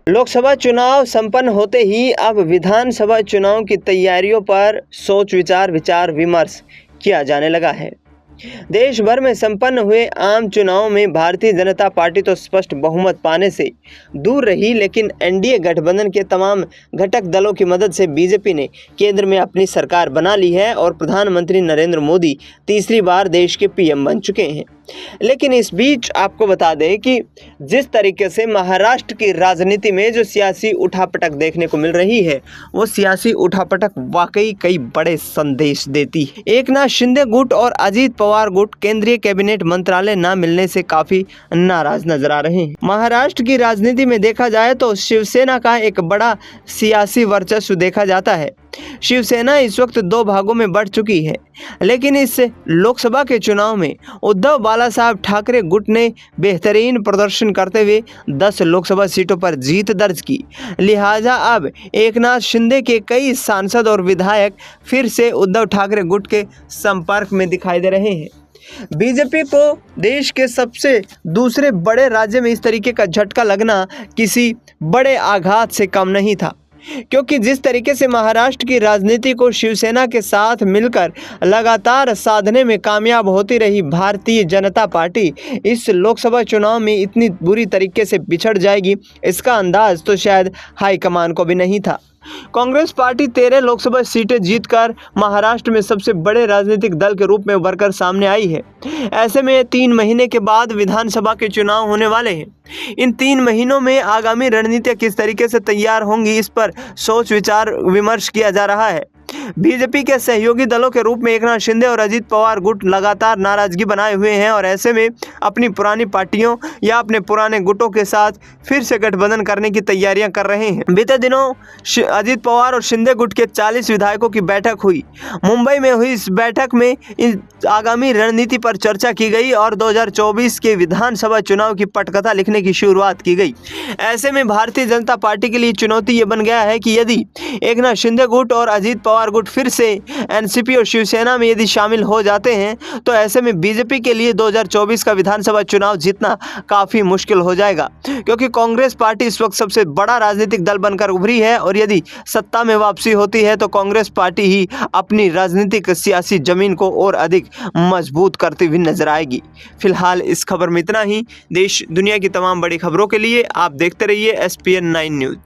लोकसभा चुनाव संपन्न होते ही अब विधानसभा चुनाव की तैयारियों पर सोच विचार विमर्श किया जाने लगा है। देश भर में संपन्न हुए आम चुनाव में भारतीय जनता पार्टी तो स्पष्ट बहुमत पाने से दूर रही, लेकिन एनडीए गठबंधन के तमाम घटक दलों की मदद से बीजेपी ने केंद्र में अपनी सरकार बना ली है और प्रधानमंत्री नरेंद्र मोदी तीसरी बार देश के पीएम बन चुके हैं। लेकिन इस बीच आपको बता दें कि जिस तरीके से महाराष्ट्र की राजनीति में जो सियासी उठापटक देखने को मिल रही है, वो सियासी उठापटक वाकई कई बड़े संदेश देती है। एकनाथ शिंदे गुट और अजीत पवार गुट केंद्रीय कैबिनेट मंत्रालय न मिलने से काफी नाराज नजर आ रहे हैं। महाराष्ट्र की राजनीति में देखा जाए तो शिवसेना का एक बड़ा सियासी वर्चस्व देखा जाता है। शिवसेना इस वक्त दो भागों में बढ़ चुकी है, लेकिन इस लोकसभा के चुनाव में उद्धव बालासाहब ठाकरे गुट ने बेहतरीन प्रदर्शन करते हुए 10 लोकसभा सीटों पर जीत दर्ज की। लिहाजा अब एकनाथ शिंदे के कई सांसद और विधायक फिर से उद्धव ठाकरे गुट के संपर्क में दिखाई दे रहे हैं। बीजेपी को देश के सबसे दूसरे बड़े राज्य में इस तरीके का झटका लगना किसी बड़े आघात से कम नहीं था, क्योंकि जिस तरीके से महाराष्ट्र की राजनीति को शिवसेना के साथ मिलकर लगातार साधने में कामयाब होती रही भारतीय जनता पार्टी इस लोकसभा चुनाव में इतनी बुरी तरीके से बिछड़ जाएगी, इसका अंदाज तो शायद हाईकमान को भी नहीं था। कांग्रेस पार्टी 13 लोकसभा सीटें जीतकर महाराष्ट्र में सबसे बड़े राजनीतिक दल के रूप में उभरकर सामने आई है। ऐसे में 3 महीने के बाद विधानसभा के चुनाव होने वाले हैं। इन 3 महीनों में आगामी रणनीतियां किस तरीके से तैयार होंगी, इस पर सोच विचार विमर्श किया जा रहा है। बीजेपी के सहयोगी दलों के रूप में एकनाथ शिंदे और अजीत पवार गुट लगातार नाराजगी बनाए हुए हैं और ऐसे में अपनी पुरानी पार्टियों या अपने पुराने गुटों के साथ फिर से गठबंधन करने की तैयारियां कर रहे हैं। बीते दिनों अजीत पवार और शिंदे गुट के 40 विधायकों की बैठक हुई। मुंबई में हुई इस बैठक में आगामी रणनीति पर चर्चा की गई और 2024 के विधानसभा चुनाव की पटकथा लिखने की शुरुआत की गई। ऐसे में भारतीय जनता पार्टी के लिए चुनौती ये बन गया है कि यदि एकनाथ शिंदे गुट और अजीत पवार गुट फिर से एनसीपी और शिवसेना में यदि शामिल हो जाते हैं तो ऐसे में बीजेपी के लिए 2024 का विधानसभा चुनाव जीतना काफी मुश्किल हो जाएगा, क्योंकि कांग्रेस पार्टी इस वक्त सबसे बड़ा राजनीतिक दल बनकर उभरी है और यदि सत्ता में वापसी होती है तो कांग्रेस पार्टी ही अपनी राजनीतिक सियासी जमीन को और अधिक मजबूत करती हुई नजर आएगी। फिलहाल इस खबर में इतना ही। देश दुनिया की तमाम बड़ी खबरों के लिए आप देखते रहिए SPN 9 न्यूज।